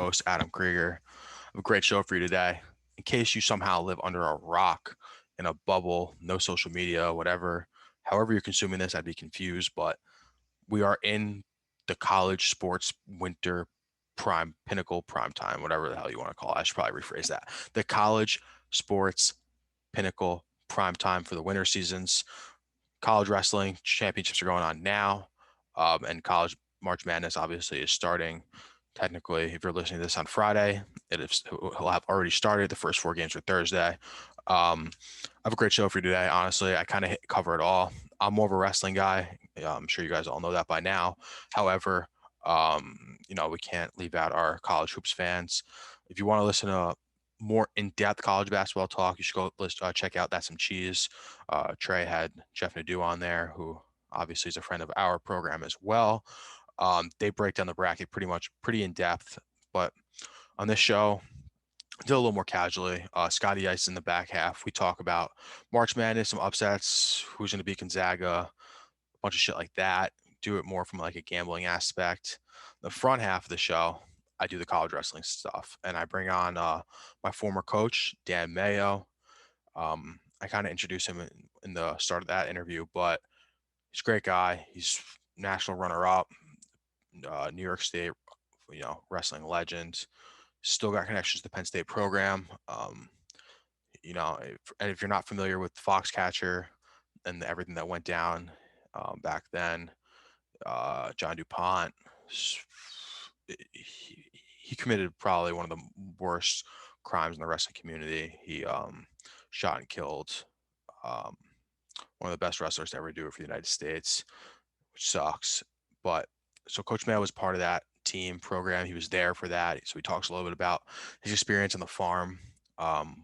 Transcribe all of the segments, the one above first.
host, Adam Krieger. I have a great show for you today. In case you somehow live under a rock, in a bubble, no social media, whatever, however you're consuming this, I'd be confused, but we are in the college sports winter pinnacle prime time, whatever the hell you want to call it. I should probably rephrase that. The college sports pinnacle prime time for the winter seasons. College wrestling championships are going on now, and college March Madness obviously is starting. Technically, if you're listening to this on Friday, will have already started. The first 4 games are Thursday. I have a great show for you today. Honestly, I kind of cover it all. I'm more of a wrestling guy. I'm sure you guys all know that by now. However, we can't leave out our college hoops fans. If you want to listen to more in-depth college basketball talk, you should go check out That's Some Cheese. Trey had Jeff Nadu on there, who obviously is a friend of our program as well. They break down the bracket pretty in depth, but on this show, do a little more casually. Scotty Ice in the back half. We talk about March Madness, some upsets, who's going to beat Gonzaga, a bunch of shit like that. Do it more from like a gambling aspect. The front half of the show, I do the college wrestling stuff, and I bring on my former coach, Dan Mayo. I kind of introduced him in the start of that interview, but he's a great guy. He's national runner-up, New York State, wrestling legend. Still got connections to the Penn State program. If you're not familiar with Foxcatcher and everything that went down back then, John DuPont, he committed probably one of the worst crimes in the wrestling community. He shot and killed one of the best wrestlers to ever do it for the United States, which sucks. But so Coach Mayo was part of that team program. He was there for that. So he talks a little bit about his experience on the farm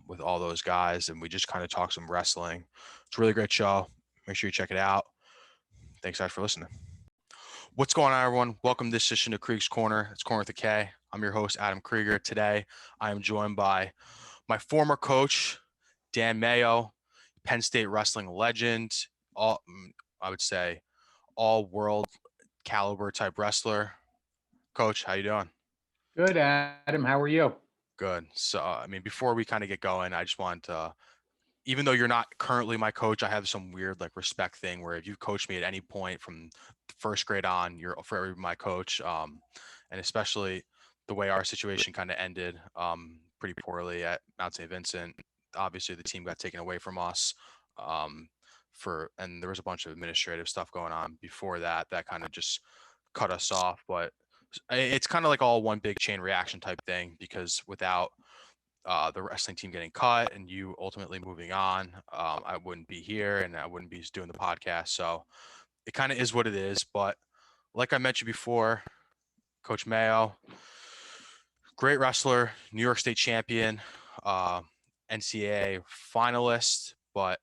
with all those guys. And we just kind of talk some wrestling. It's a really great show. Make sure you check it out. Thanks guys for listening. What's going on, everyone? Welcome to this edition of Kriegs Korner. It's Corner with a K. I'm your host, Adam Krieger. Today, I am joined by my former coach, Dan Mayo, Penn State wrestling legend, I would say all-world caliber type wrestler. Coach, how you doing? Good, Adam. How are you? Good. So, before we kind of get going, I just want to, even though you're not currently my coach, I have some weird respect thing where if you coach me at any point from first grade on, you're forever my coach. And especially the way our situation kind of ended pretty poorly at Mount St. Vincent. Obviously, the team got taken away from us. And there was a bunch of administrative stuff going on before that kind of just cut us off. But it's kind of like all one big chain reaction type thing, because without the wrestling team getting cut and you ultimately moving on, I wouldn't be here and I wouldn't be doing the podcast. So it kind of is what it is. But like I mentioned before, Coach Mayo, great wrestler, New York State champion, NCAA finalist. But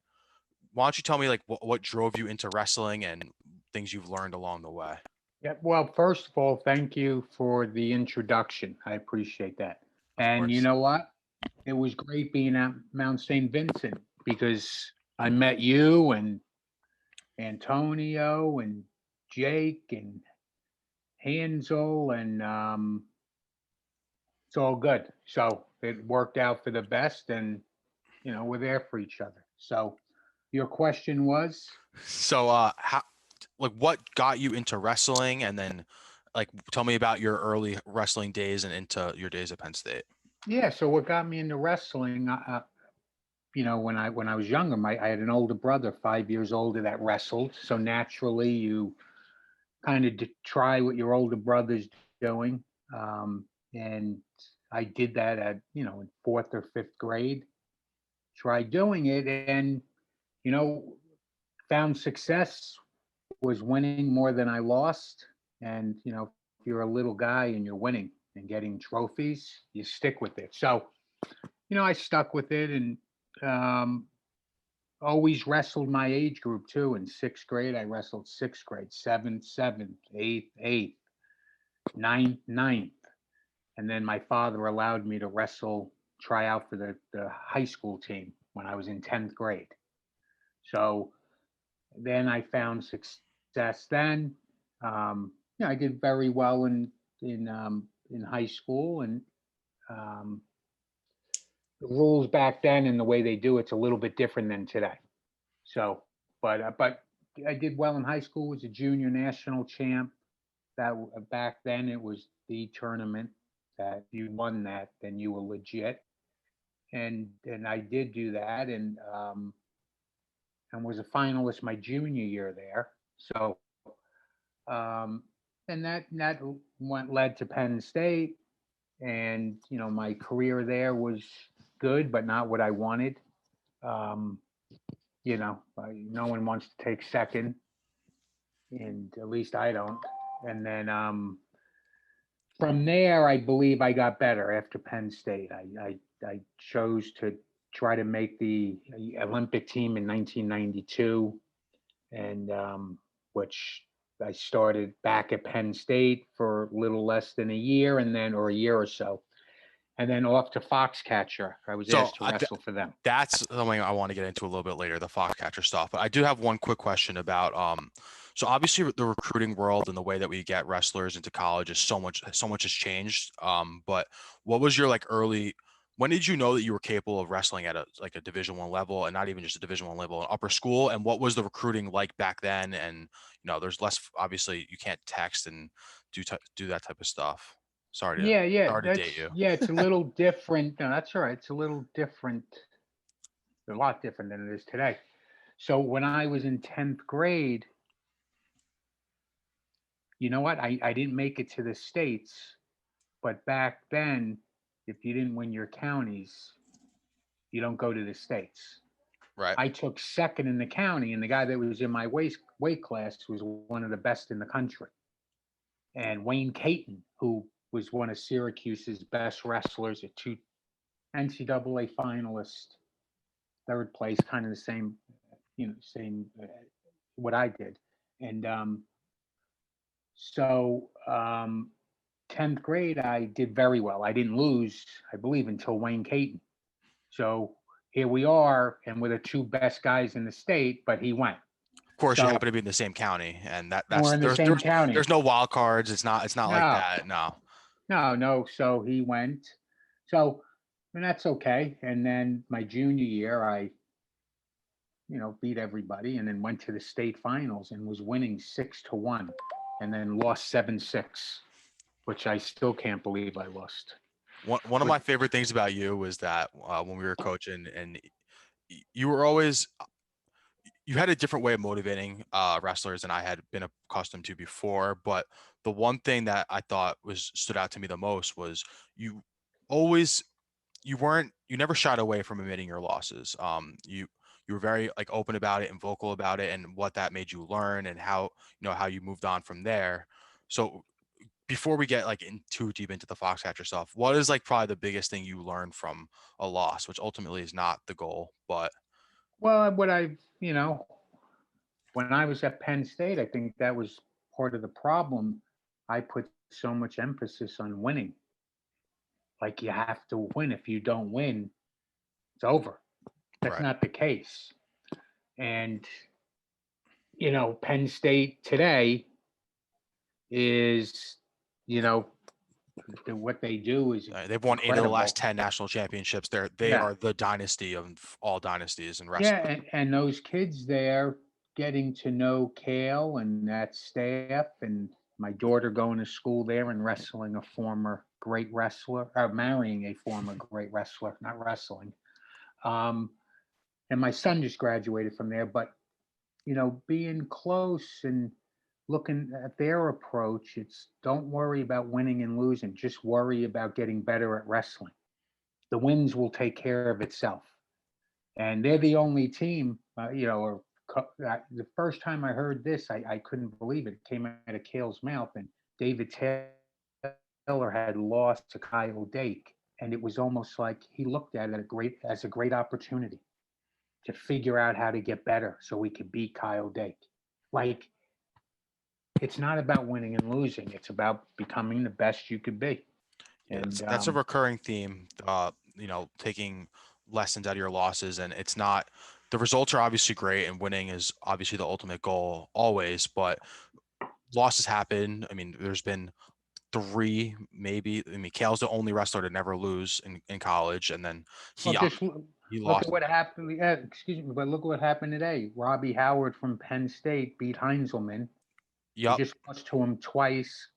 why don't you tell me what drove you into wrestling and things you've learned along the way? Yeah. Well, first of all, thank you for the introduction. I appreciate that. Of And you course. know what? It was great being at Mount St. Vincent because I met you and Antonio and Jake and Hansel, and it's all good. So it worked out for the best, and we're there for each other. So your question was? So what got you into wrestling, and then tell me about your early wrestling days and into your days at Penn State. Yeah. So what got me into wrestling? When I was younger, I had an older brother, 5 years older, that wrestled. So naturally, you kind of try what your older brother's doing, and I did that at in fourth or fifth grade. Tried doing it, and you know, found success was winning more than I lost. And if you're a little guy and you're winning and getting trophies, you stick with it. So I stuck with it, and always wrestled my age group too. In sixth grade, I wrestled sixth grade, seventh, eighth, ninth. And then my father allowed me to try out for the high school team when I was in 10th grade. So then I found success then. I did very well in high school, and um, the rules back then and the way they do it's a little bit different than today. So, but I did well in high school. Was a junior national champ. Back then it was the tournament that you won that, then you were legit. And I did do that, and was a finalist my junior year there. So um, and that went led to Penn State, and my career there was good, but not what I wanted. Um, no one wants to take second, and at least I don't. And then from there, I believe I got better after Penn State. I chose to try to make the Olympic team in 1992, and which I started back at Penn State for a little less than a year, or a year or so, and then off to Foxcatcher. I was So asked to wrestle for them. that's something I want to get into a little bit later, the Foxcatcher stuff. But I do have one quick question about so obviously the recruiting world and the way that we get wrestlers into college is so much has changed. But what was your when did you know that you were capable of wrestling at a Division I level, and not even just a Division I level, an upper school? And what was the recruiting like back then? And there's less, obviously you can't text and do that type of stuff. Sorry to date you. It's a little different. No, that's all right. It's a little different, a lot different than it is today. So when I was in 10th grade, you know what? I didn't make it to the States, but back then, if you didn't win your counties, you don't go to the States. Right. I took second in the county, and the guy that was in my weight class was one of the best in the country. And Wayne Caton, who was one of Syracuse's best wrestlers, a two NCAA finalist, third place, kind of the same, same what I did. And so 10th grade, I did very well. I didn't lose, I believe, until Wayne Caton. So here we are, and we're the two best guys in the state, but he went. Of course, you happen to be in the same county, and we're in the same county. There's no wild cards. It's not like that. No. So he went. So, and that's okay. And then my junior year, I beat everybody, and then went to the state finals and was winning 6-1, and then lost 7-6, which I still can't believe I lost. One of my favorite things about you was that when we were coaching, and you were always, you had a different way of motivating wrestlers than I had been accustomed to before. But the one thing that I thought stood out to me the most was you never shied away from admitting your losses. You were very open about it and vocal about it, and what that made you learn, and how you moved on from there. So before we get too deep into the Foxcatcher stuff, what is probably the biggest thing you learned from a loss, which ultimately is not the goal, but well, when I was at Penn State, I think that was part of the problem. I put so much emphasis on winning. Like, you have to win. If you don't win, it's over. That's right. not the case. And, Penn State today is, what they do is they've won 8 of the last 10 national championships. They are the dynasty of all dynasties in wrestling. Yeah, and those kids there getting to know Kale and that staff, and my daughter going to school there and wrestling a former great wrestler, or marrying a former great wrestler, not wrestling. And my son just graduated from there, but being close and looking at their approach, it's don't worry about winning and losing, just worry about getting better at wrestling. The wins will take care of itself. And they're the only team, the first time I heard this, I couldn't believe it. It came out of Kale's mouth, and David Taylor had lost to Kyle Dake. And it was almost like he looked at it as a great opportunity to figure out how to get better so he could beat Kyle Dake. It's not about winning and losing. It's about becoming the best you could be. And that's a recurring theme, taking lessons out of your losses. And it's not, the results are obviously great, and winning is obviously the ultimate goal always, but losses happen. I mean, there's been three, maybe. I mean, Kale's the only wrestler to never lose in college, and then Well, he just he look lost. at what happened. Excuse me, but look what happened today. Robbie Howard from Penn State beat Heinzelman. He Yup. just lost to him twice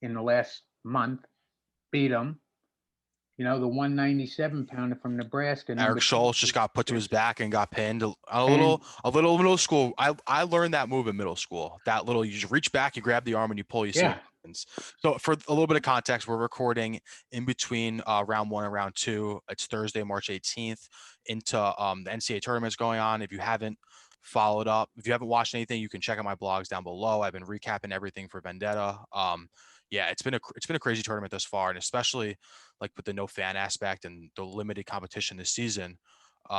in the last month. Beat him. The 197-pounder from Nebraska, Eric number two, Schultz just got put to his just back and got pinned. and A little middle school. I learned that move in middle school. That little, you just reach back, you grab the arm, and you pull. You see what yeah, happens. So for a little bit of context, we're recording in between round one and round two. It's Thursday, March 18th. Into the NCAA tournament's going on. If you haven't followed up, if you haven't watched anything, you can check out my blogs down below. I've been recapping everything for Vendetta. Yeah, it's been a crazy tournament thus far, and especially like with the no fan aspect and the limited competition this season, the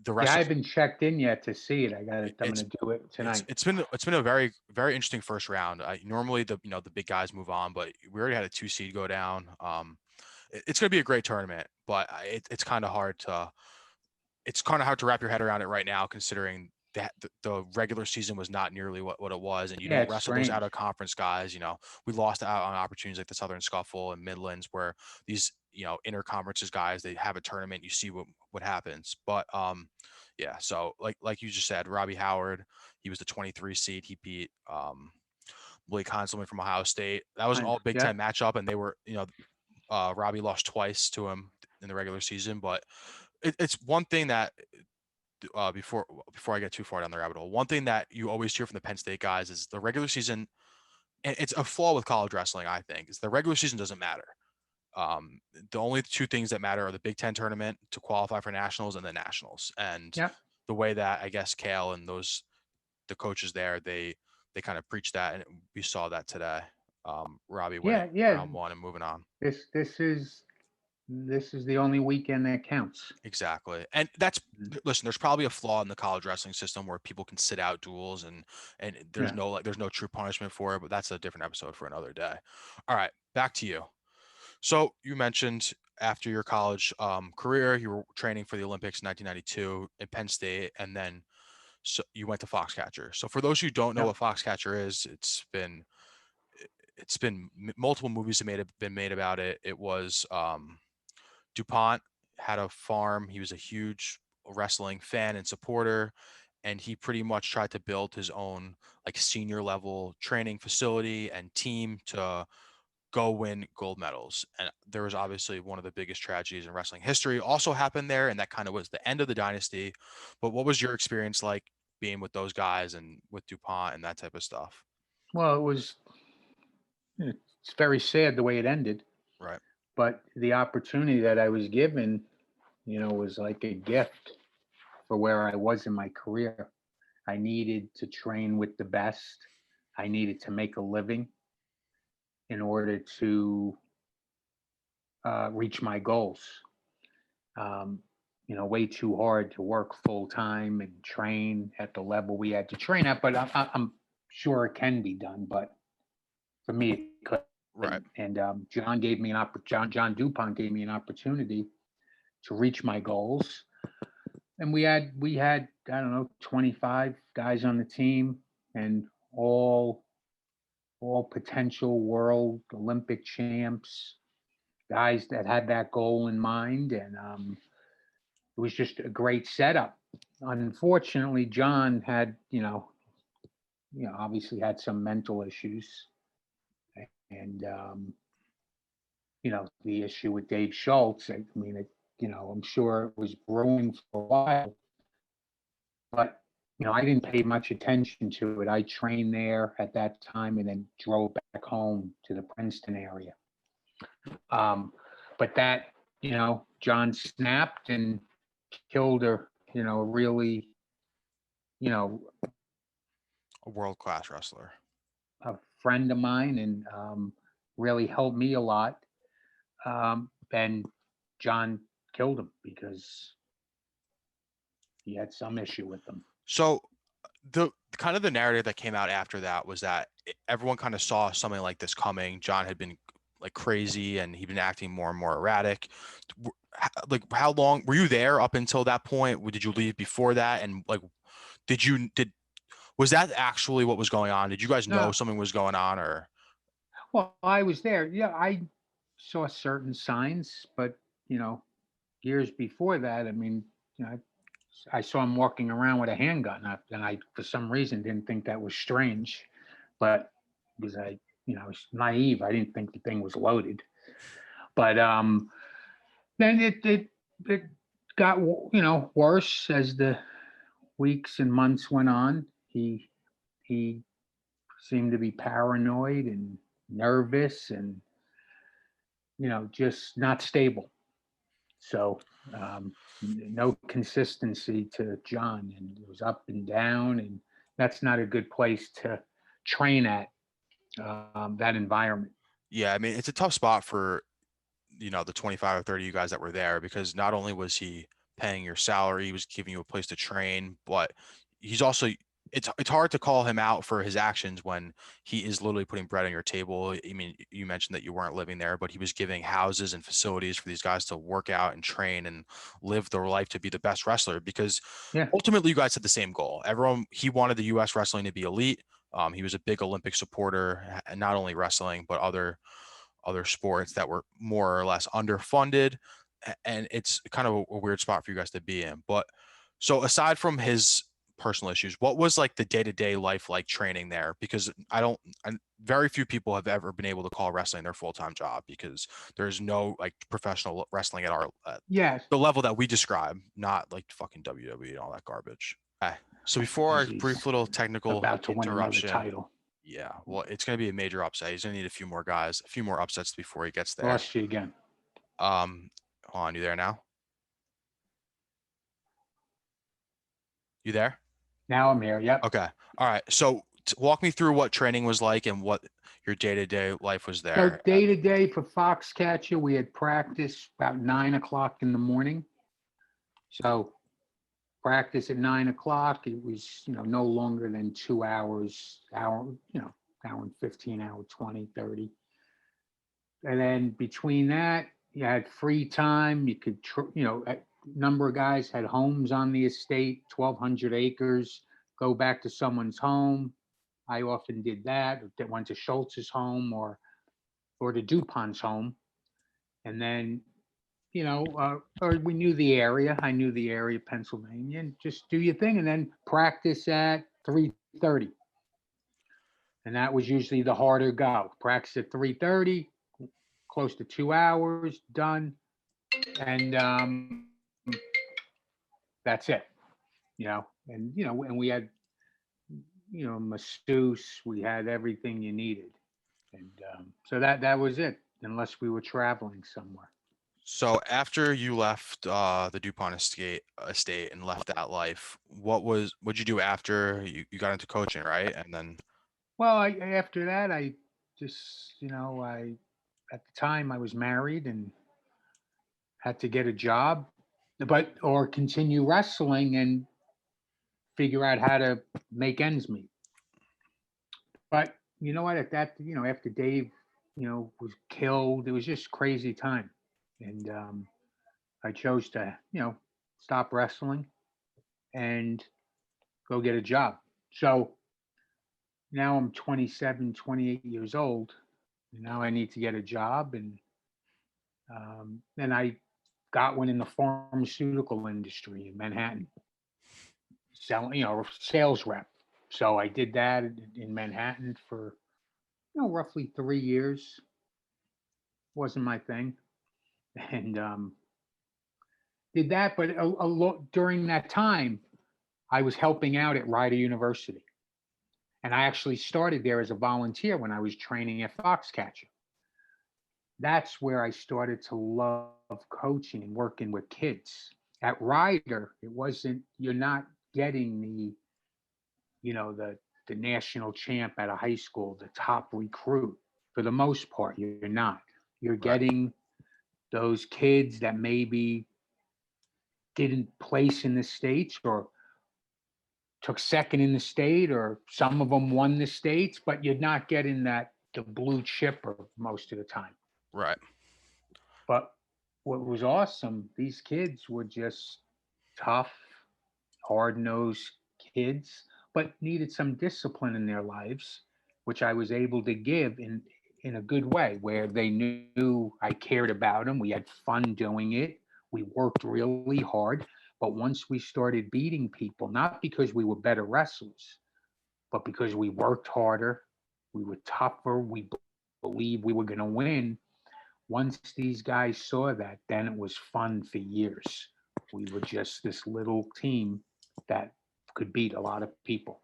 yeah. rest I of haven't checked in yet to see it. I'm it's gonna do it tonight. it's been a very very interesting first round. Normally the big guys move on, but we already had a 2 seed go down. It's going to be a great tournament, but it's kind of hard to wrap your head around it right now, considering that the regular season was not nearly what it was, and you Yeah, don't it's wrestle those out strange. of conference guys. We lost out on opportunities like the Southern Scuffle and Midlands, where these interconferences guys, they have a tournament, you see what happens. But yeah, so like you just said, Robbie Howard, he was the 23 seed. He beat Blake Hanselman from Ohio State. That was an all Big Ten Yep. matchup, and they were Robbie lost twice to him in the regular season. But it's one thing that before I get too far down the rabbit hole, one thing that you always hear from the Penn State guys is the regular season, and it's a flaw with college wrestling, I think, is the regular season doesn't matter. The only two things that matter are the Big Ten tournament to qualify for nationals and the nationals. And Yep. the way that I guess Kale and the coaches there, they kind of preach that, and we saw that today. Robbie winning Yeah. Yeah. round one and moving on. This is the only weekend that counts. Exactly. And listen, there's probably a flaw in the college wrestling system where people can sit out duels, and Yeah. there's no true punishment for it, but that's a different episode for another day. All right, back to you. So you mentioned after your college career, you were training for the Olympics in 1992 in Penn State, and then you went to Foxcatcher. So for those who don't know Yep. what Foxcatcher is, it's been multiple movies have been made about it. It was DuPont had a farm. He was a huge wrestling fan and supporter, and he pretty much tried to build his own like senior level training facility and team to go win gold medals. And there was obviously one of the biggest tragedies in wrestling history also happened there, and that kind of was the end of the dynasty. But what was your experience like being with those guys and with DuPont and that type of stuff? Well, it's very sad the way it ended, Right. but the opportunity that I was given, was like a gift for where I was in my career. I needed to train with the best. I needed to make a living in order to reach my goals. Um, way too hard to work full time and train at the level we had to train at, but I'm sure it can be done. But for me, it Right. couldn't. And John gave me John DuPont gave me an opportunity to reach my goals. And we had I don't know 25 guys on the team, and all potential world Olympic champs, guys that had that goal in mind, and it was just a great setup. Unfortunately, John had obviously had some mental issues, and the issue with Dave Schultz. I mean, I'm sure it was brewing for a while, but I didn't pay much attention to it. I trained there at that time and then drove back home to the Princeton area. But that, John snapped and killed her, really, you know, A world class wrestler. a friend of mine, and really helped me a lot. And John killed him because he had some issue with them. So the kind of the narrative that came out after that was that everyone kind of saw something like this coming. John had been like crazy, and he'd been acting more and more erratic. Like, how long were you there up until that point? Did you leave before that? And like, was that actually what was going on? Did you guys know No, something was going on, or? Well, I was there. Yeah, I saw certain signs, but you know, years before that, I mean, you know, I saw him walking around with a handgun, and I, for some reason, didn't think that was strange, but because I was naive, I didn't think the thing was loaded. But then it got worse as the weeks and months went on. He seemed to be paranoid and nervous, and just not stable. So no consistency to John, and it was up and down, and that's not a good place to train at, that environment. Yeah, I mean, it's a tough spot for, the 25 or 30 you guys that were there, because not only was he paying your salary, he was giving you a place to train, but he's also, it's hard to call him out for his actions when he is literally putting bread on your table. I mean, you mentioned that you weren't living there, but he was giving houses and facilities for these guys to work out and train and live their life to be the best wrestler, because Yeah. ultimately you guys had the same goal. He wanted the US wrestling to be elite. He was a big Olympic supporter, and not only wrestling, but other sports that were more or less underfunded. And it's kind of a weird spot for you guys to be in. But so aside from his personal issues, what was like the day-to-day life like training there? Because very few people have ever been able to call wrestling their full-time job, because there's no like professional wrestling at Yes. the level that we describe, not like fucking WWE and all that garbage. Okay. So before our brief He's little technical about to win another interruption, title. yeah, well, it's going to be a major upset. He's going to need a few more guys, a few more upsets before he gets there. Lost you again. Um, Hold on, you there now? You there? Now I'm here. Yep. Okay. All right. So walk me through what training was like and what your day-to-day life was So there. day to day for Foxcatcher, we had practice about 9 o'clock in the morning. So practice at 9 o'clock. It was, no longer than 2 hours, hour and 15, hour 20, 30. And then between that, you had free time. You could, a number of guys had homes on the estate, 1,200 acres, go back to someone's home. I often did that. That went to Schultz's home or to DuPont's home. And then, or we knew the area. I knew the area, Pennsylvania, and just do your thing, and then practice at 3:30. And that was usually the harder go. Practice at 3:30, close to 2 hours, done, and that's it. And we had, masseuse. We had everything you needed, and so that was it. Unless we were traveling somewhere. So after you left the DuPont estate and left that life, what'd you do after you got into coaching, right? And then Well, after that, I just, I at the time I was married and had to get a job, but or continue wrestling and figure out how to make ends meet. But you know what? At that, after Dave, was killed, it was just crazy time, and I chose to, stop wrestling and go get a job. So now I'm 27, 28 years old. And now I need to get a job, and then I got one in the pharmaceutical industry in Manhattan, selling, sales rep. So I did that in Manhattan for roughly 3 years. Wasn't my thing, and did that. But during that time, I was helping out at Rider University, and I actually started there as a volunteer when I was training at Foxcatcher. That's where I started to love coaching and working with kids. At Rider, it wasn't, you're not getting the national champ at a high school, the top recruit. For the most part, you're not. You're right, getting those kids that maybe didn't place in the states or took second in the state, or some of them won the states, but you're not getting the blue chipper most of the time. right. But what was awesome, these kids were just tough, hard nosed kids, but needed some discipline in their lives, which I was able to give in a good way, where they knew I cared about them. We had fun doing it. We worked really hard. But once we started beating people, not because we were better wrestlers, but because we worked harder, we were tougher, we believed we were going to win. Once these guys saw that, then it was fun for years. We were just this little team that could beat a lot of people.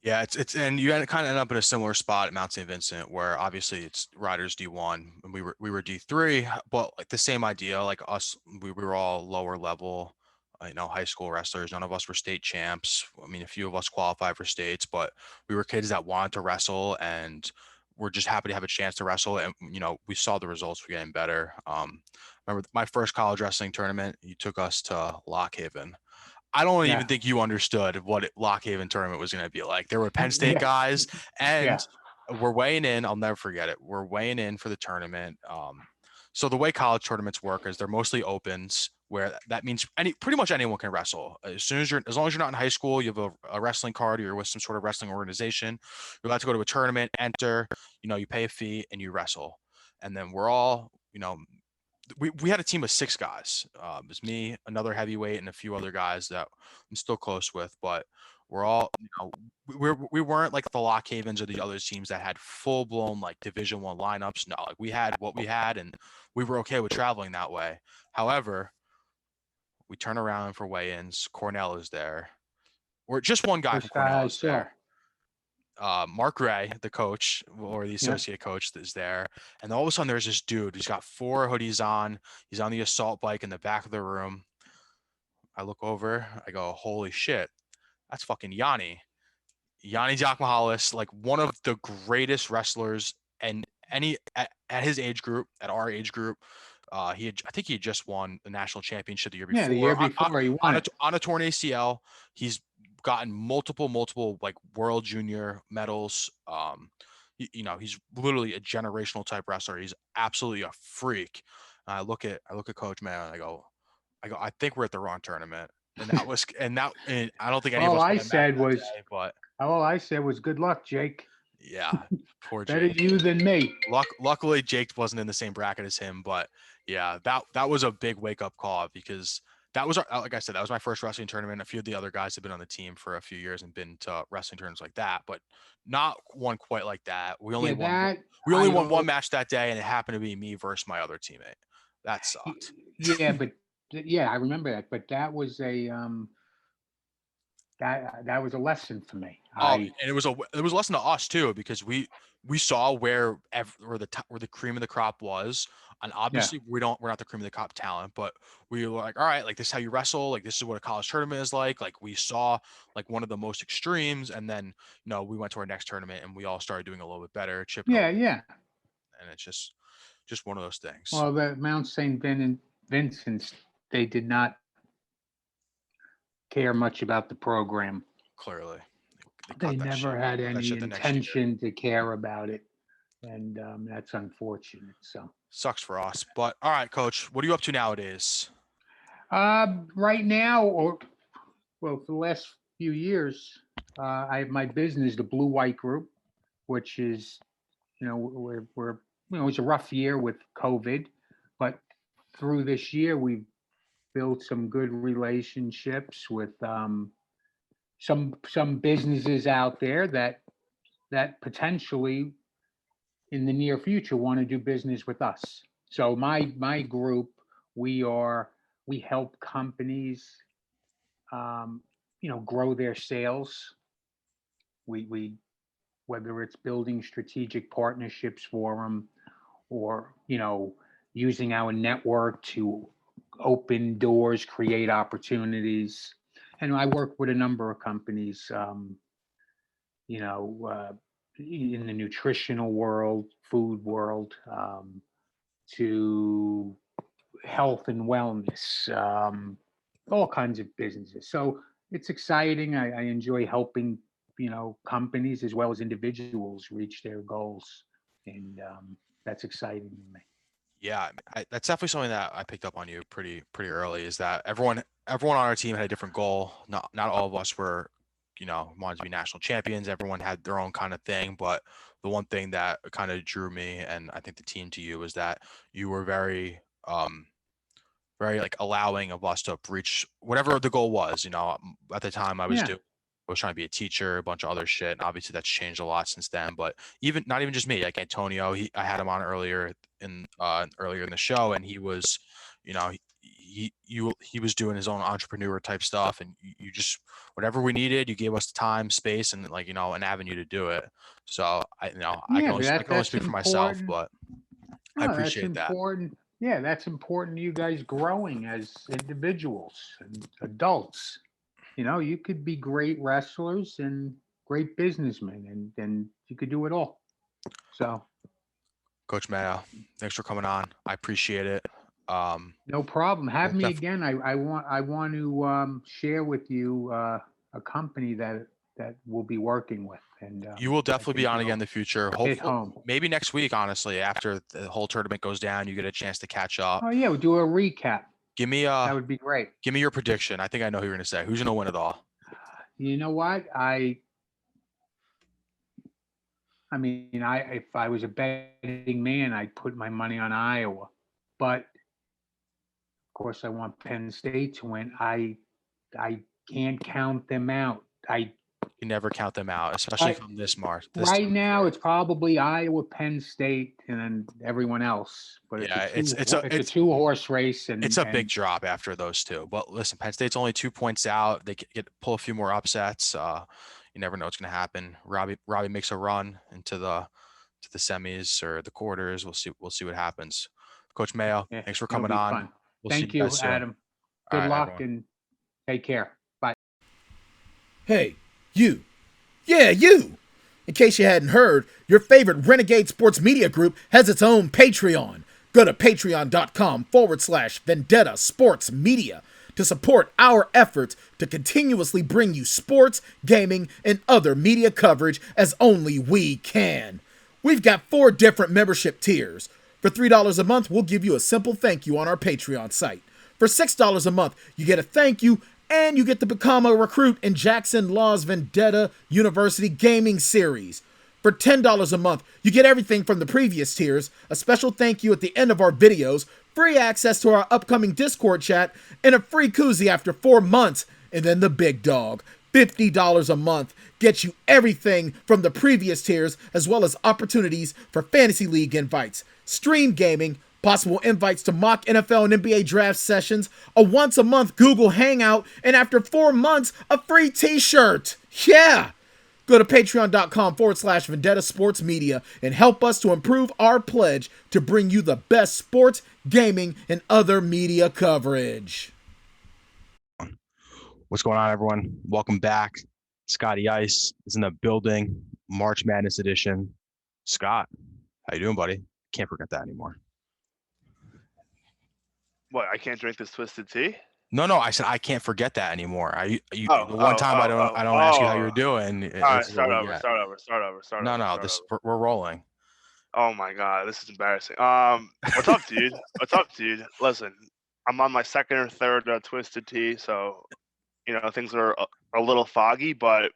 Yeah, it's and you kind of end up in a similar spot at Mount St. Vincent, where obviously it's Riders D1 and we were D3, but like the same idea, like us, we were all lower level, high school wrestlers. None of us were state champs. I mean, a few of us qualified for states, but we were kids that wanted to wrestle and we're just happy to have a chance to wrestle. And we saw the results were getting better. Remember my first college wrestling tournament, you took us to Lock Haven. I don't even Yeah. think you understood what Lock Haven tournament was going to be like. There were Penn State Yeah. guys, and Yeah. we're weighing in. I'll never forget it. We're weighing in for the tournament. So the way college tournaments work is they're mostly opens, where that means pretty much anyone can wrestle. As long as you're not in high school, you have a wrestling card, or you're with some sort of wrestling organization, you're allowed to go to a tournament, enter. You pay a fee and you wrestle. And then we're all, we had a team of 6 guys. It was me, another heavyweight, and a few other guys that I'm still close with. But we're all, we weren't like the Lock Havens or the other teams that had full blown like Division 1 lineups. No, like we had what we had, and we were okay with traveling that way. However, we turn around for weigh-ins. Cornell is there, or just one guy from First guy Cornell I is there. saw. Mark Ray, the coach or the Yeah. associate coach, is there. And all of a sudden there's this dude who's got 4 hoodies on. He's on the assault bike in the back of the room. I look over, I go, holy shit, that's fucking Yanni Diakmahalis, like one of the greatest wrestlers and at his age group, at our age group. I think he had just won the national championship the year Yeah. The year before before he won it. on a torn ACL. He's gotten multiple like world junior medals. He's literally a generational type wrestler. He's absolutely a freak. I look at Coach Mayo and I go, I think we're at the wrong tournament. And I don't think any of All us I were mad said that was, day, but good luck, Jake. yeah, poor Better Jake. you than me. Luckily, Jake wasn't in the same bracket as him, but yeah, that was a big wake up call, because like I said, that was my first wrestling tournament. A few of the other guys have been on the team for a few years and been to wrestling tournaments like that, but not one quite like that. Yeah, that We only won one match that day, and it happened to be me versus my other teammate. That sucked. yeah, but yeah, I remember that. But that was that was a lesson for me. Oh, and it was a lesson to us too, because we saw where the cream of the crop was, and Yeah. obviously we're not the cream of the crop talent, but we were like, all right, like this is how you wrestle, like this is what a college tournament is like. Like we saw like one of the most extremes, and then we went to our next tournament and we all started doing a little bit better, chipping Yeah, away, yeah. and it's just one of those things. Well, the Mount St. Vincent's, they did not care much about the program. Clearly, they They cut that never shit. had Cut that any shit the next year. intention to care about it, and that's unfortunate. So, Sucks for us, but all right, Coach, what are you up to nowadays? right now, or well, for the last few years, I have my business, the Blue White Group, which is, we're it was a rough year with COVID, but through this year we've built some good relationships with some businesses out there that potentially in the near future want to do business with us. So my group, we are we help companies, grow their sales. We whether it's building strategic partnerships for them, or using our network to open doors, create opportunities. And I work with a number of companies, you know, uh, in the nutritional world, food world, to health and wellness, all kinds of businesses. So it's exciting. I enjoy helping, companies as well as individuals reach their goals, and that's exciting to me. Yeah, that's definitely something that I picked up on you pretty early. Is that everyone on our team had a different goal. Not all of us were wanted to be national champions. Everyone had their own kind of thing, but the one thing that kind of drew me and I think the team to you was that you were very like allowing of us to reach whatever the goal was. At the time Yeah. I was trying to be a teacher, a bunch of other shit. And obviously that's changed a lot since then. But even not even just me, like Antonio, I had him on earlier in the show, and he was, you know, he was doing his own entrepreneur type stuff, and you just whatever we needed, you gave us the time, space, and like an avenue to do it. So Yeah, I can only that's speak for myself, important. but I No, that's appreciate that. important. Yeah, that's important to you guys growing as individuals and adults. You could be great wrestlers and great businessmen, and you could do it all. So Coach Mayo, thanks for coming on. I appreciate it. no problem. Have We'll me def- again. I want to share with you a company that we'll be working with, and you will I definitely be think on again it'll in the future. hit Hopefully, home. maybe next week, honestly, after the whole tournament goes down, you get a chance to catch up. Oh yeah, we'll do a recap. Give me That would be great. your prediction. I think I know who you're gonna say. Who's gonna win it all? You know what? I mean, if I was a betting man, I'd put my money on Iowa. But of course, I want Penn State to win. I can't count them out. You never count them out, especially I from this right time of now year. it's probably Iowa, Penn State, and then everyone else. But it's a Yeah, two-horse race, it's and a big drop after those two. But listen, Penn State's only 2 points out. They get pull a few more upsets. You never know what's gonna happen. Robbie makes a run into the semis or the quarters. We'll see what happens. Coach Mayo, yeah, thanks for it'll coming be on. fun. We'll see you Thank guys you, soon. Adam. All Good right, luck everyone. and take care. Bye. Hey, you. Yeah, you. In case you hadn't heard, your favorite Renegade Sports Media Group has its own Patreon. Go to patreon.com/Vendetta Sports Media to support our efforts to continuously bring you sports, gaming, and other media coverage as only we can. We've got 4 different membership tiers. For $3 a month, we'll give you a simple thank you on our Patreon site. For $6 a month, you get a thank you and you get to become a recruit in Jackson Law's Vendetta University Gaming Series. For $10 a month, you get everything from the previous tiers, a special thank you at the end of our videos, free access to our upcoming Discord chat, and a free koozie after 4 months. And then the big dog, $50 a month, gets you everything from the previous tiers, as well as opportunities for Fantasy League invites, stream gaming, possible invites to mock NFL and NBA draft sessions, a once-a-month Google Hangout, and after 4 months, a free t-shirt. Yeah! Go to patreon.com/Vendetta Sports Media and help us to improve our pledge to bring you the best sports, gaming, and other media coverage. What's going on, everyone? Welcome back. Scotty Ice is in the building. March Madness edition. Scott, how you doing, buddy? Can't forget that anymore. What? I can't drink this twisted tea? No, I said I can't forget that anymore. The one Oh, time oh, oh, I don't ask you how you're oh. doing. All right, This is what start we over, get. start over, start over, start No, over, no, start over. we're rolling. Oh my God, this is embarrassing. What's up, dude? What's up, dude? Listen, I'm on my second or third twisted tea, so things are a little foggy, but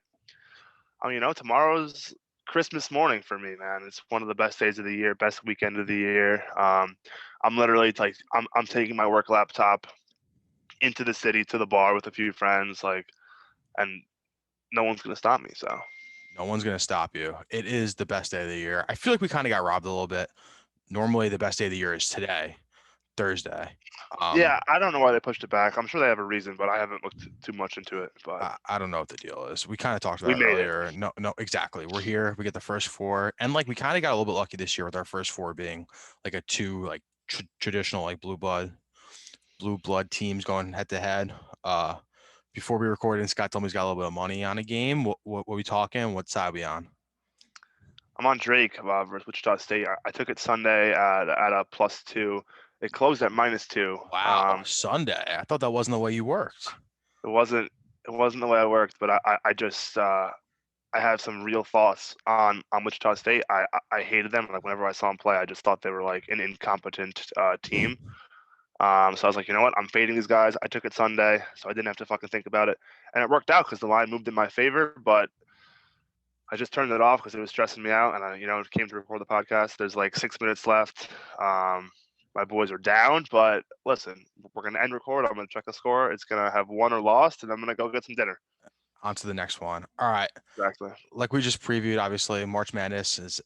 tomorrow's Christmas morning for me, man. It's one of the best days of the year, best weekend of the year. I'm literally like, I'm taking my work laptop into the city to the bar with a few friends, and no one's gonna stop me. So No one's gonna stop you. It is the best day of the year. I feel like we kind of got robbed a little bit. Normally, the best day of the year is today, Thursday. yeah, I don't know why they pushed it back. I'm sure they have a reason, but I haven't looked too much into it. But I don't know what the deal is. We kind of talked we about it made it. earlier. No, exactly. We're here. We get the first 4, and like we kind of got a little bit lucky this year with our first 4 being like a 2 like traditional like blue blood teams going head to head. Before we recorded, Scott told me he's got a little bit of money on a game. What we talking? What side we on? I'm on Drake versus Wichita State. I took it Sunday at a +2. It closed at -2. Wow, Sunday. I thought that wasn't the way you worked. It wasn't the way I worked, but I just I have some real thoughts on Wichita State. I hated them. Like whenever I saw them play, I just thought they were like an incompetent team. So I was like, you know what? I'm fading these guys. I took it Sunday, so I didn't have to fucking think about it. And it worked out because the line moved in my favor, but I just turned it off because it was stressing me out. And I came to record the podcast. There's like 6 minutes left. My boys are down, but listen, we're going to end record. I'm going to check the score. It's going to have won or lost, and I'm going to go get some dinner. On to the next one. All right. Exactly. Like we just previewed, obviously, March Madness is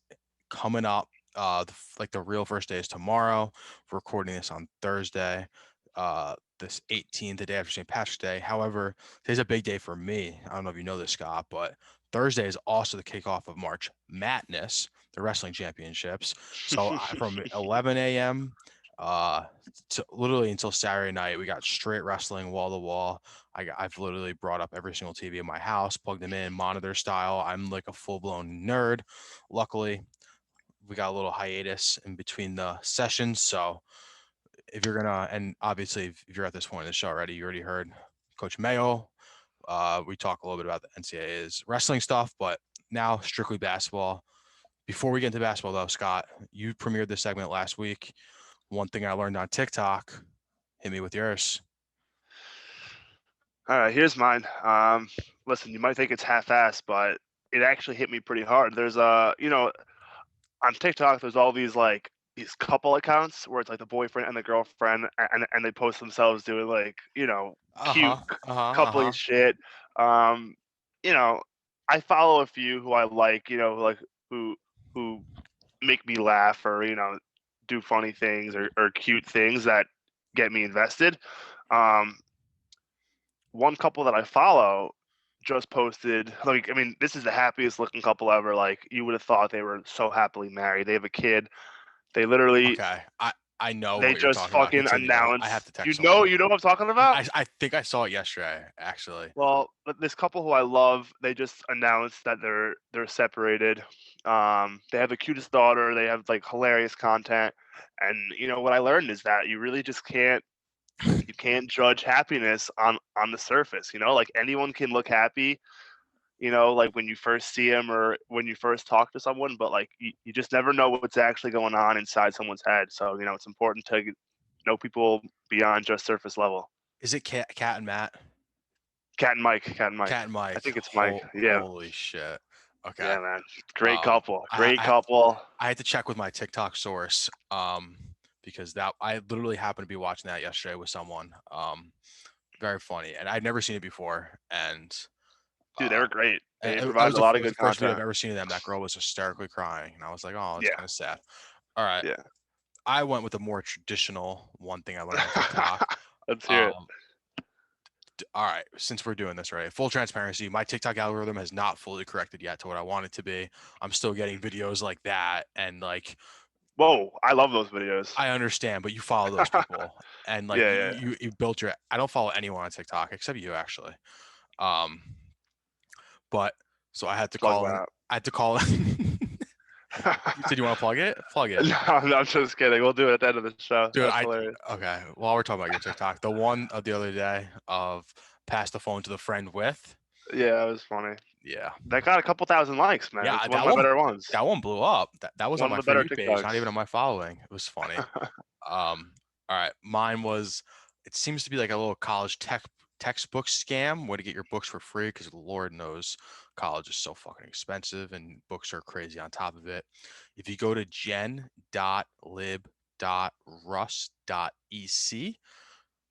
coming up. The real first day is tomorrow. We're recording this on Thursday, this 18th, the day after St. Patrick's Day. However, today's a big day for me. I don't know if you know this, Scott, but Thursday is also the kickoff of March Madness, the wrestling championships. So from 11 a.m. To literally until Saturday night, we got straight wrestling wall to wall. I've literally brought up every single TV in my house, plugged them in, monitor style. I'm like a full-blown nerd. Luckily, we got a little hiatus in between the sessions. So if you're gonna, and obviously if you're at this point in the show already, you already heard Coach Mayo. We talk a little bit about the NCAA's wrestling stuff, but now strictly basketball. Before we get into basketball though, Scott, you premiered this segment last week. One thing I learned on TikTok, hit me with yours. All right, here's mine. Listen, you might think it's half-assed, but it actually hit me pretty hard. There's on TikTok, there's all these couple accounts where it's like the boyfriend and the girlfriend, and they post themselves doing cute couple shit. I follow a few who I like, who make me laugh or do funny things or cute things that get me invested. One couple that I follow just posted, this is the happiest looking couple ever. Like, you would have thought they were so happily married. They have a kid. They literally, okay. I know they what you're just talking about. fucking Continue, announced. I have to text You know someone. what I'm talking about? I think I saw it yesterday, actually. Well, this couple who I love, they just announced that they're separated. They have the cutest daughter. They have like hilarious content, and what I learned is that you really just can't judge happiness on the surface. Like, anyone can look happy, like when you first see them or when you first talk to someone, but like you just never know what's actually going on inside someone's head. So it's important to know people beyond just surface level. Is it Cat and Matt? Cat and Mike. Cat and Mike. I think it's Mike. Yeah. Holy shit. Okay. Yeah, man. Great couple. I Couple. I had to check with my TikTok source, because I literally happened to be watching that yesterday with someone. Very funny, and I'd never seen it before. And dude, they were great. They it provided was a lot of good the first video content. I've ever seen of them. That girl was hysterically crying, and I was like, "Oh, it's Yeah. kind of sad." All right. Yeah. I went with a more traditional one thing I learned on TikTok. Let's hear it. All right, since we're doing this, right? Full transparency, my TikTok algorithm has not fully corrected yet to what I want it to be. I'm still getting videos like that, and like, whoa, I love those videos. I understand, but you follow those people, and like, Yeah. you built your. I don't follow anyone on TikTok except you, actually. But so I had to call. I had to call. You said you want to plug it? Plug it. No, I'm just kidding. We'll do it at the end of the show. Dude, That's hilarious. Okay. While we're talking about your TikTok, the one of the other day of pass the phone to the friend with. Yeah, that was funny. Yeah. That got a couple thousand likes, man. Yeah, it's one of my better ones. That one blew up. That was one on my For You page, not even on my following. It was funny. All right. Mine was, it seems to be like a little college textbook scam, way to get your books for free, because Lord knows college is so fucking expensive and books are crazy on top of it. If you go to gen.lib.rust.ec,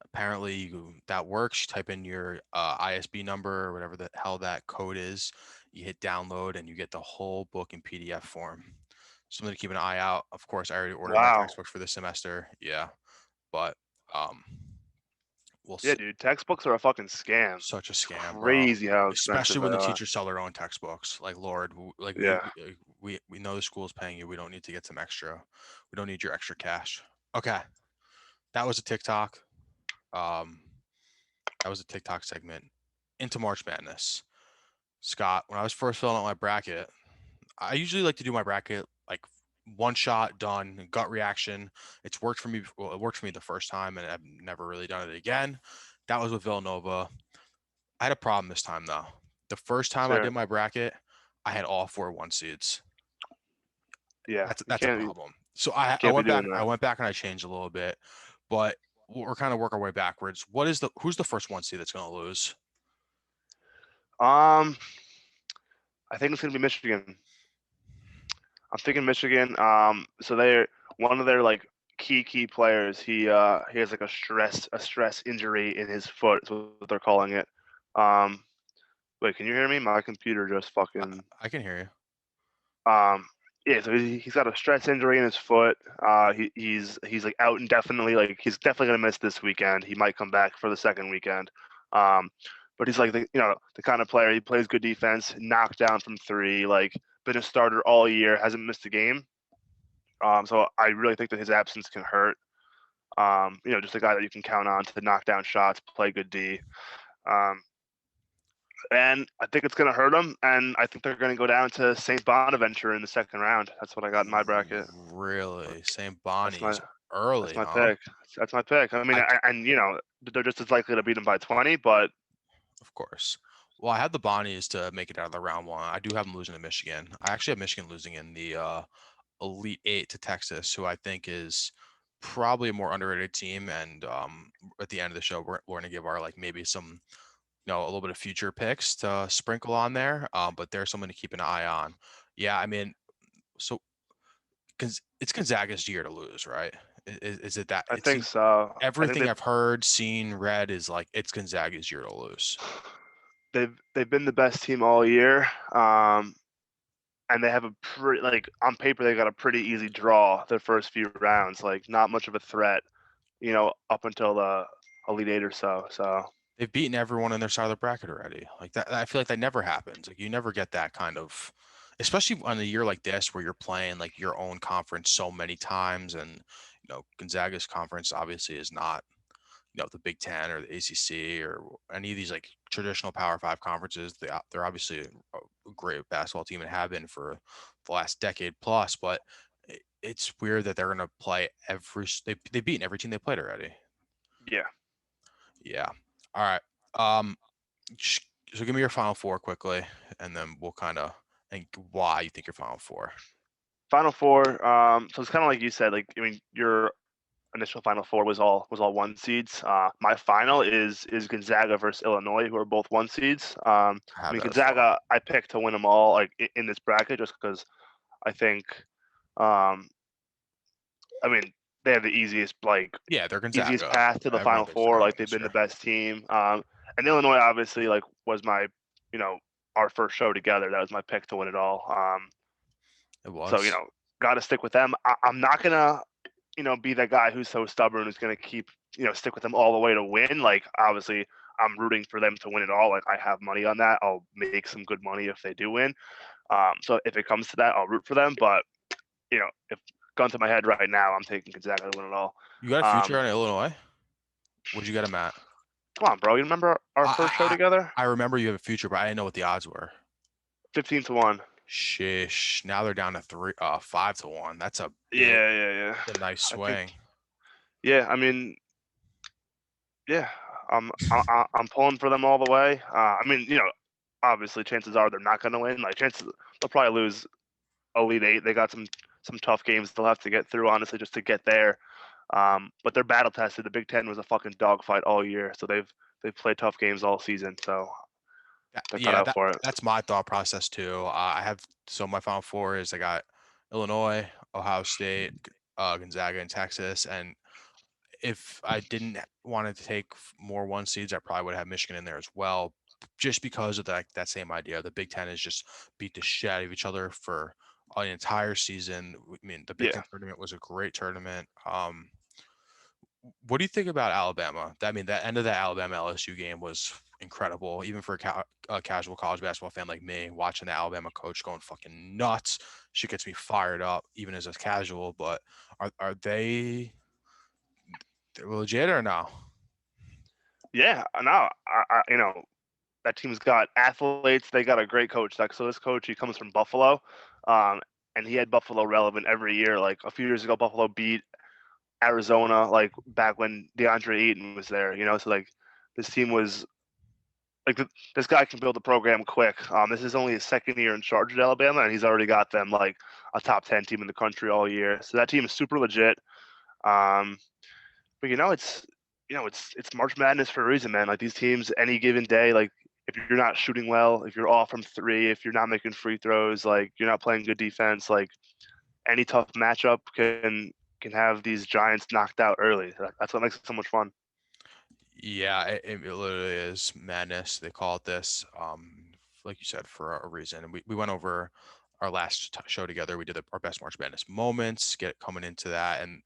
apparently that works. You type in your ISB number or whatever the hell that code is, you hit download, and you get the whole book in PDF form. Something to keep an eye out. Of course, I already ordered my textbooks for this semester. Yeah, but we'll see. Yeah, dude, textbooks are a fucking scam. Such a scam, crazy bro. how especially when the teachers sell their own textbooks. Like, Lord, like, yeah, we know the school's paying you. We don't need to get some extra. We don't need your extra cash. Okay, that was a TikTok. That was a TikTok segment. Into March Madness. Scott, when I was first filling out my bracket, I usually like to do my bracket like one shot, done, gut reaction. It's worked for me. Well, it worked for me the first time, and I've never really done it again. That was with Villanova. I had a problem this time, though. The first time I did my bracket, I had all 4 1 seeds. Yeah, that's a problem. So I went back. I went back and I changed a little bit, but we're kind of work our way backwards. Who's the first 1 seed that's going to lose? I think it's going to be Michigan. I'm thinking Michigan. So they're one of their like key players. He has like a stress injury in his foot. Is what they're calling it. Wait, can you hear me? My computer just fucking. I can hear you. Yeah, so he's got a stress injury in his foot. He's like out indefinitely. Like he's definitely gonna miss this weekend. He might come back for the second weekend. But he's like the kind of player. He plays good defense, knocked down from three. Like been a starter all year, hasn't missed a game. So I really think that his absence can hurt. Just a guy that you can count on to knock down shots, play good D. And I think it's going to hurt them, and I think they're going to go down to St. Bonaventure in the second round. That's what I got in my bracket. Really? St. Bonnie's That's early, my huh? pick. That's my pick. I mean, they're just as likely to beat them by 20, but Of course. Well, I had the Bonnies to make it out of the round one. I do have them losing to Michigan. I actually have Michigan losing in the Elite Eight to Texas, who I think is probably a more underrated team. And at the end of the show, we're going to give our maybe some a little bit of future picks to sprinkle on there. But there's someone to keep an eye on. Yeah, I mean, so because it's Gonzaga's year to lose, right? Is it that? I think so. Everything I've heard, seen, read is like it's Gonzaga's year to lose. They've been the best team all year, and they have a pretty on paper they got a pretty easy draw their first few rounds. Like not much of a threat, up until the Elite Eight or so. So. They've beaten everyone in their side of the bracket already. Like that, I feel like that never happens. Like you never get that kind of, especially on a year like this where you're playing like your own conference so many times, and Gonzaga's conference obviously is not, the Big Ten or the ACC or any of these like traditional Power Five conferences. They're obviously a great basketball team and have been for the last decade plus. But it's weird that they're going to play they've beaten every team they played already. Yeah. Yeah. All right. So give me your Final Four quickly, and then we'll kind of think why you think your Final Four. Final Four. So it's kind of like you said. Like I mean, your initial Final Four was all 1 seeds. My final is Gonzaga versus Illinois, who are both 1 seeds. I mean Gonzaga, I picked to win them all like in this bracket just because I think. I mean, they have the easiest they're Gonzaga. Easiest path to the Final Four. Like they've been the best team. And Illinois obviously was my our first show together. That was my pick to win it all. It was. So got to stick with them. I'm not gonna be that guy who's so stubborn who's gonna keep stick with them all the way to win. Like obviously I'm rooting for them to win it all. Like I have money on that. I'll make some good money if they do win. So if it comes to that, I'll root for them. But if gun to my head right now, I'm taking Gonzaga to win it all. You got a future on Illinois? What'd you get him at? Come on, bro. You remember our first show together? I remember you have a future, but I didn't know what the odds were. 15-1. Shish. Now they're down to 5-1. That's a yeah. A nice swing. I mean, yeah. I'm pulling for them all the way. I mean, obviously chances are they're not going to win. Like chances they'll probably lose Elite Eight. They got some tough games they'll have to get through, honestly, just to get there. But they're battle tested. The Big Ten was a fucking dogfight all year, so they've played tough games all season. So they're cut out for it. That's my thought process too. My Final Four is I got Illinois, Ohio State, Gonzaga, and Texas. And if I didn't want to take more 1 seeds, I probably would have Michigan in there as well, just because of that same idea. The Big Ten is just beat the shit out of each other for an entire season. I mean, the Big Ten tournament was a great tournament. What do you think about Alabama? I mean, that end of the Alabama LSU game was incredible, even for a casual college basketball fan like me. Watching the Alabama coach going fucking nuts, she gets me fired up, even as a casual. But are they're legit or no? Yeah, no. I that team's got athletes. They got a great coach. So this coach, he comes from Buffalo, and he had Buffalo relevant every year. Like a few years ago, Buffalo beat Arizona, like back when DeAndre Ayton was there. So like this team was like this guy can build a program quick. This is only his second year in charge at Alabama, and he's already got them like a top 10 team in the country all year. So that team is super legit. But it's it's March Madness for a reason, man. Like these teams, any given day, like if you're not shooting well, if you're off from three, if you're not making free throws, like you're not playing good defense, like any tough matchup can have these giants knocked out early. That's what makes it so much fun. Yeah, it literally is madness. They call it this, like you said, for a reason. And we went over our last show together. We did our best March Madness moments, coming into that, and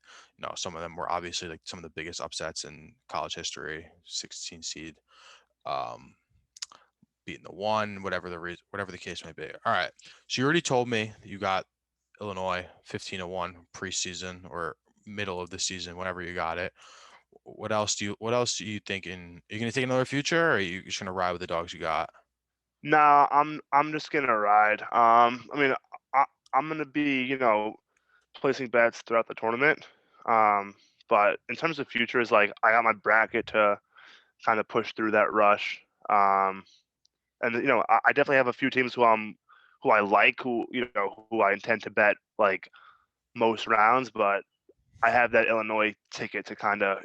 some of them were obviously like some of the biggest upsets in college history. 16 seed, um, beating the one, whatever the case may be. All right, so you already told me that you got Illinois 15-1 preseason or middle of the season, whenever you got it. What else do you thinking? Are you gonna take another future, or are you just gonna ride with the dogs you got? Nah, I'm just gonna ride. I mean, I'm gonna be, placing bets throughout the tournament. But in terms of futures, like I got my bracket to kind of push through that rush. And I definitely have a few teams who I like, who I intend to bet like most rounds, but I have that Illinois ticket to kind of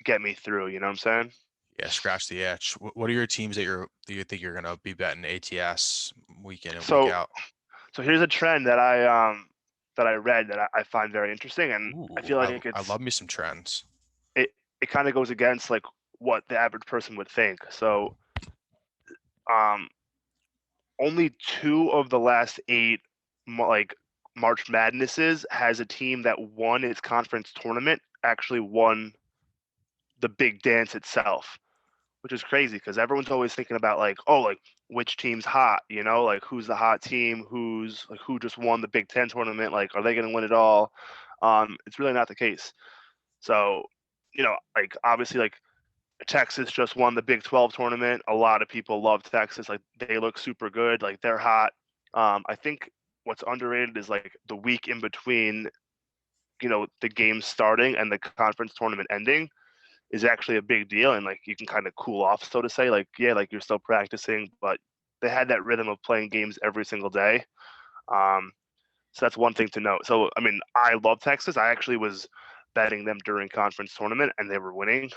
get me through. You know what I'm saying? Yeah, scratch the itch. What are your teams that you think you're gonna be betting ATS week in and week So out? so here's a trend that I read that I find very interesting, and I Ooh, feel like I love me some trends. it kind of goes against like what the average person would think. So um only two of the last eight like March Madnesses has a team that won its conference tournament actually won the big dance itself, which is crazy because everyone's always thinking about like, oh, like which team's hot, like who's the hot team, who just won the Big Ten tournament, like are they going to win it all? It's really not the case. So, like obviously, like Texas just won the Big 12 tournament. A lot of people love Texas. Like they look super good. Like they're hot. I think what's underrated is like the week in between, the game starting and the conference tournament ending is actually a big deal. And like you can kind of cool off, so to say. Like, yeah, like you're still practicing, but they had that rhythm of playing games every single day. So that's one thing to note. So, I mean, I love Texas. I actually was betting them during conference tournament and they were winning.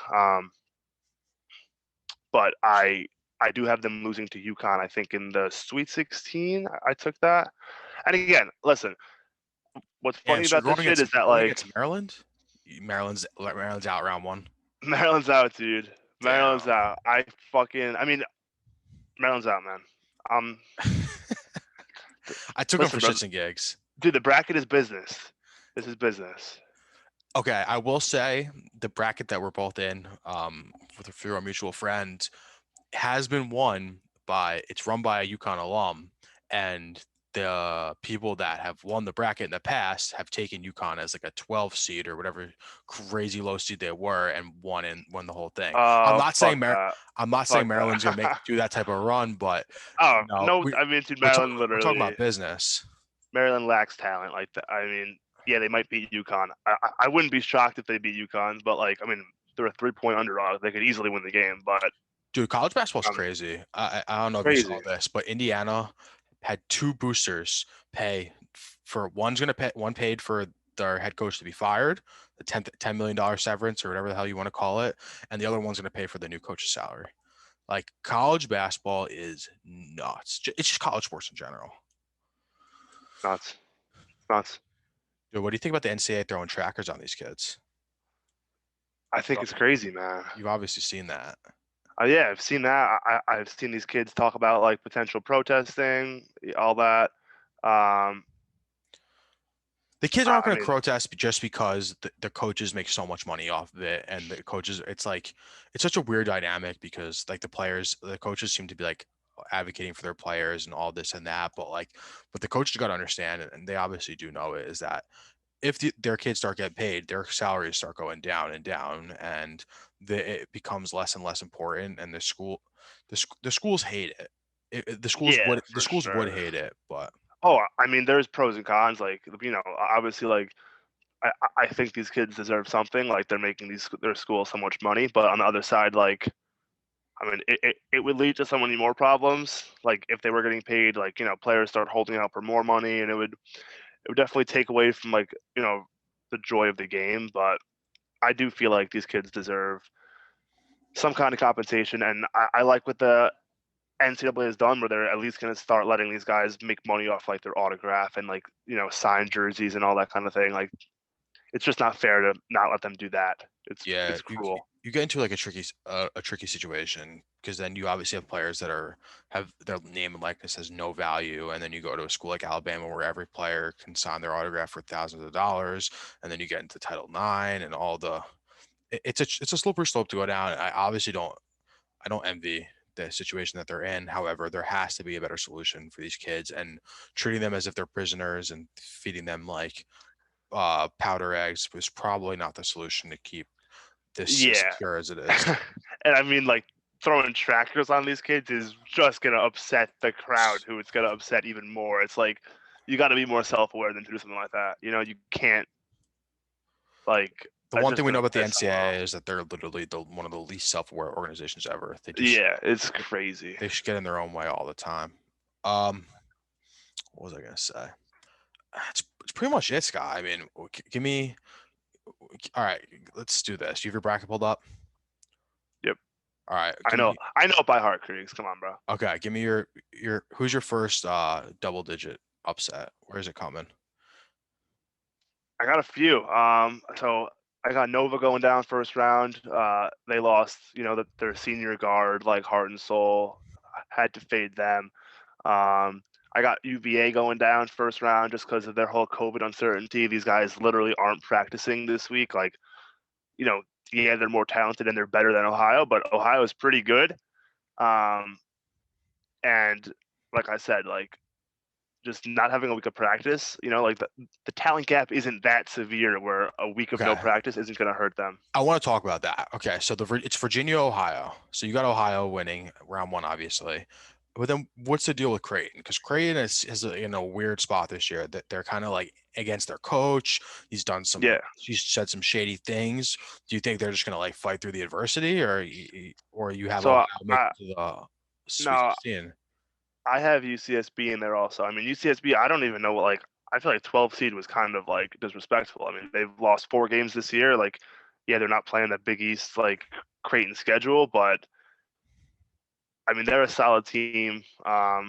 But I do have them losing to UConn. I think in the Sweet 16, I took that. And again, listen, what's Damn, funny so about this shit is that you're going like against Maryland. Maryland's out round one. Maryland's out, dude. Maryland's Damn. out. I mean, Maryland's out, man. I took them Listen, for bro, shits and gigs. dude, the bracket is business. This is business. Okay, I will say the bracket that we're both in, through our mutual friend, has been it's run by a UConn alum, and the people that have won the bracket in the past have taken UConn as like a 12 seed or whatever crazy low seed they were and won the whole thing. I'm Oh, not fuck saying that. I'm not saying Fuck Maryland's gonna that. do that type of run, but Oh, no, I mean, dude, Maryland we're talking literally, about business. Maryland lacks talent. Like, I mean, yeah, they might beat UConn. I wouldn't be shocked if they beat UConn, but like, I mean, they're a 3-point underdog. They could easily win the game, but Dude, college basketball's um, crazy. I don't know if you crazy. saw this, but Indiana had two boosters pay for one paid for their head coach to be fired, the $10 million severance or whatever the hell you want to call it, and the other one's going to pay for the new coach's salary. Like college basketball is nuts. It's just college sports in general. Nuts. Nuts. Dude, what do you think about the NCAA throwing trackers on these kids? I think it's crazy, man. You've obviously seen that. Yeah, I've seen that. I've seen these kids talk about like potential protesting, all that. The kids aren't going to mean, protest just because the coaches make so much money off of it, and the coaches, it's such a weird dynamic because like the coaches seem to be like advocating for their players and all this and that, but the coaches got to understand, and they obviously do know it, is that if their kids start getting paid, their salaries start going down and down, and it becomes less and less important, and the schools hate it. The schools yeah, would for sure. hate it, but. Oh, I mean, there's pros and cons. Like, obviously, like, I think these kids deserve something. Like, they're making their school so much money. But on the other side, like, I mean, it would lead to so many more problems. Like, if they were getting paid, like, players start holding out for more money, and it would definitely take away from like, the joy of the game. But I do feel like these kids deserve some kind of compensation, and I like what the NCAA has done, where they're at least going to start letting these guys make money off like their autograph and like signed jerseys and all that kind of thing. Like, it's just not fair to not let them do that. Yeah, It's cruel. you get into like a tricky situation, because then you obviously have players that have their name and likeness has no value, and then you go to a school like Alabama where every player can sign their autograph for thousands of dollars, and then you get into Title IX and all the it's a slippery slope to go down. I don't envy the situation that they're in. However, there has to be a better solution for these kids, and treating them as if they're prisoners and feeding them like powder eggs was probably not the solution to keep this as Yeah. secure as it is. And I mean, like, throwing tractors on these kids is just going to upset the crowd, who it's going to upset even more. It's like, you got to be more self-aware than to do something like that. You can't, like, The one thing we know about the piss them off. NCAA is that they're literally one of the least self-aware organizations ever. Yeah, it's crazy. They should get in their own way all the time. What was I gonna say? It's pretty much it, Scott. I mean, give me. All right, let's do this. You have your bracket pulled up? Yep. All right. I know it by heart, Kriegs. Come on, bro. Okay, give me your who's your first double-digit upset? Where is it coming? I got a few. So I got Nova going down first round. They lost, their senior guard, like heart and soul. I had to fade them. I got UVA going down first round just because of their whole COVID uncertainty. These guys literally aren't practicing this week. Like, yeah, they're more talented and they're better than Ohio, but Ohio is pretty good. And like I said, like, just not having a week of practice, like the talent gap isn't that severe where a week of no practice isn't going to hurt them. I want to talk about that. Okay, so it's Virginia, Ohio. So you got Ohio winning round one, obviously. But then what's the deal with Creighton? Because Creighton is in a weird spot this year. That they're kind of like against their coach. He's said some shady things. Do you think they're just gonna like fight through the adversity, or you have Ohio make it to the Sweet 16? I have UCSB in there also. I mean, UCSB, I don't even know what, like, I feel like 12 seed was kind of like disrespectful. I mean, they've lost 4 games this year. Like, yeah, they're not playing the Big East like Creighton schedule, but I mean, they're a solid team. I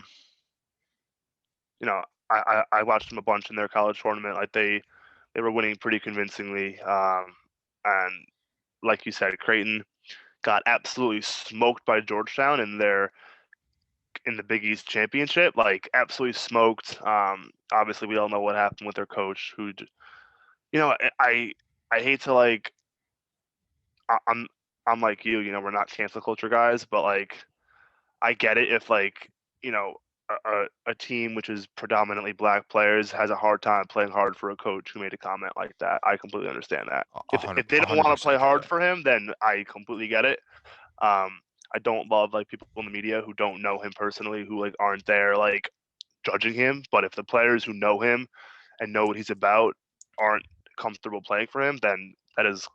watched them a bunch in their college tournament. Like, they were winning pretty convincingly. And like you said, Creighton got absolutely smoked by Georgetown in the Big East championship. Like, absolutely smoked. Obviously, we all know what happened with their coach. Who, I hate to, like, I'm like you. We're not cancel culture guys, but like, I get it if, like, a team which is predominantly black players has a hard time playing hard for a coach who made a comment like that. I completely understand that. If they don't want to play hard for him, then I completely get it. I don't love, like, people in the media who don't know him personally, who, like, aren't there, like, judging him. But if the players who know him and know what he's about aren't comfortable playing for him, then that is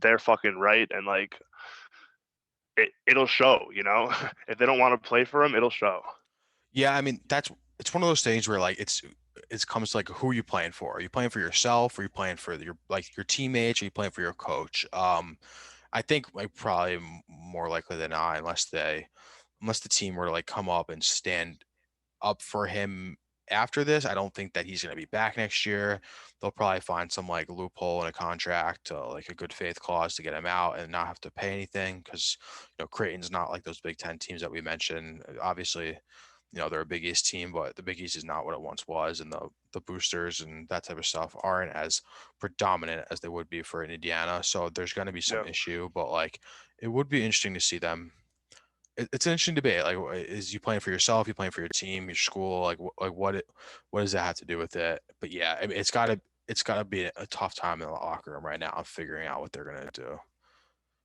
their fucking right. And, like, it'll show, if they don't want to play for him, it'll show. Yeah, I mean, it's one of those things where, like, it comes to, like, who are you playing for? Are you playing for yourself? Are you playing for your teammates? Are you playing for your coach? I think, like, probably more likely than not, unless the team were to, like, come up and stand up for him after this, I don't think that he's going to be back next year. They'll probably find some, like, loophole in a contract, like a good faith clause to get him out and not have to pay anything, because Creighton's not like those Big Ten teams that we mentioned. Obviously, they're a Big East team, but the Big East is not what it once was, and the boosters and that type of stuff aren't as predominant as they would be for Indiana. So there's going to be some issue, but, like, it would be interesting to see them. It's an interesting debate. Like, is you playing for yourself? You playing for your team, your school? Like what does that have to do with it? But yeah, I mean, it's got to be a tough time in the locker room right now of figuring out what they're gonna do.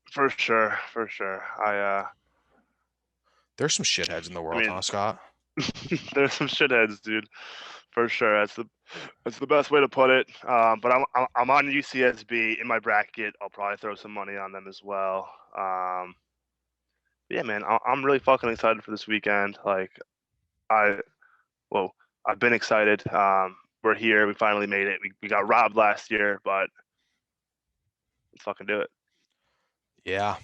For sure. There's some shitheads in the world, huh, Scott? There's some shitheads, dude. For sure. That's the best way to put it. But I'm on UCSB in my bracket. I'll probably throw some money on them as well. Yeah, man, I'm really fucking excited for this weekend. Like, I've been excited. We're here. We finally made it. We got robbed last year, but Let's fucking do it. Yeah,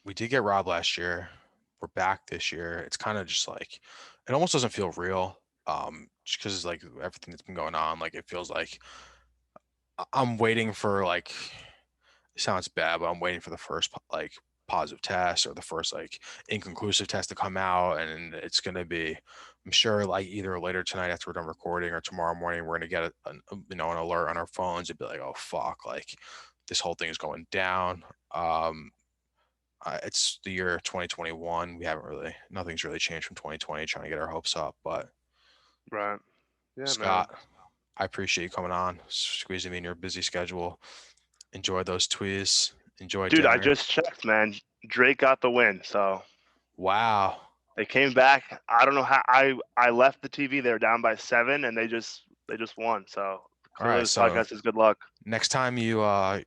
we did get robbed last year. We're back this year. It's kind of just like it almost doesn't feel real. Just because it's like everything that's been going on. Like it feels like I'm waiting for like it sounds bad, but I'm waiting for the first like positive test or the first like inconclusive test to come out, and it's gonna be, I'm sure, like either later tonight after we're done recording or tomorrow morning we're gonna get an alert on our phones and be like, oh fuck, like this whole thing is going down. It's the year 2021. Nothing's really changed from 2020. Trying to get our hopes up, but Right. Yeah, Scott, I appreciate you coming on, squeezing me in your busy schedule. Enjoy those tweets. Enjoy dude, dinner. I just checked, man. Drake got the win, so Wow. they came back. I don't know how I left the TV. They were down by 7, and they just won. So clearly right, this so podcast is good luck. Next time your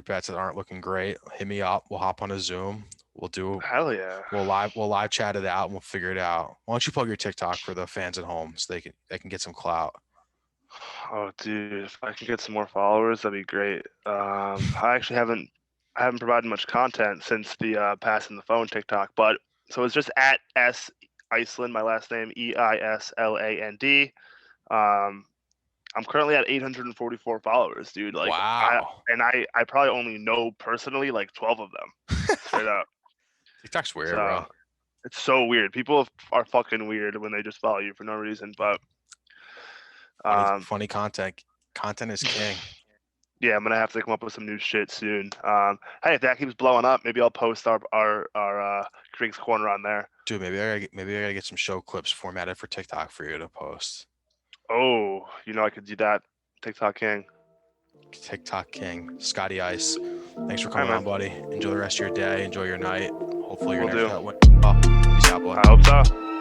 bets that aren't looking great, hit me up. We'll hop on a Zoom. Hell yeah. We'll live chat it out and we'll figure it out. Why don't you plug your TikTok for the fans at home so they can get some clout? Oh, dude, if I can get some more followers, that'd be great. I actually haven't provided much content since the passing the phone TikTok, but so it's just at S Iceland, my last name EISLAND. I'm currently at 844 followers, dude. Like, wow. I probably only know personally like 12 of them. Straight up. TikTok's weird, So, bro. It's so weird. People are fucking weird when they just follow you for no reason. But funny content. Content is king. Yeah, I'm gonna have to come up with some new shit soon. Hey, if that keeps blowing up, maybe I'll post our Kriegs Korner on there. Dude, maybe I gotta get some show clips formatted for TikTok for you to post. Oh, I could do that. TikTok king. TikTok king, Scotty Ice. Thanks for coming on, buddy. Enjoy the rest of your day. Enjoy your night. Hopefully your next win. Peace out, boy. I hope so.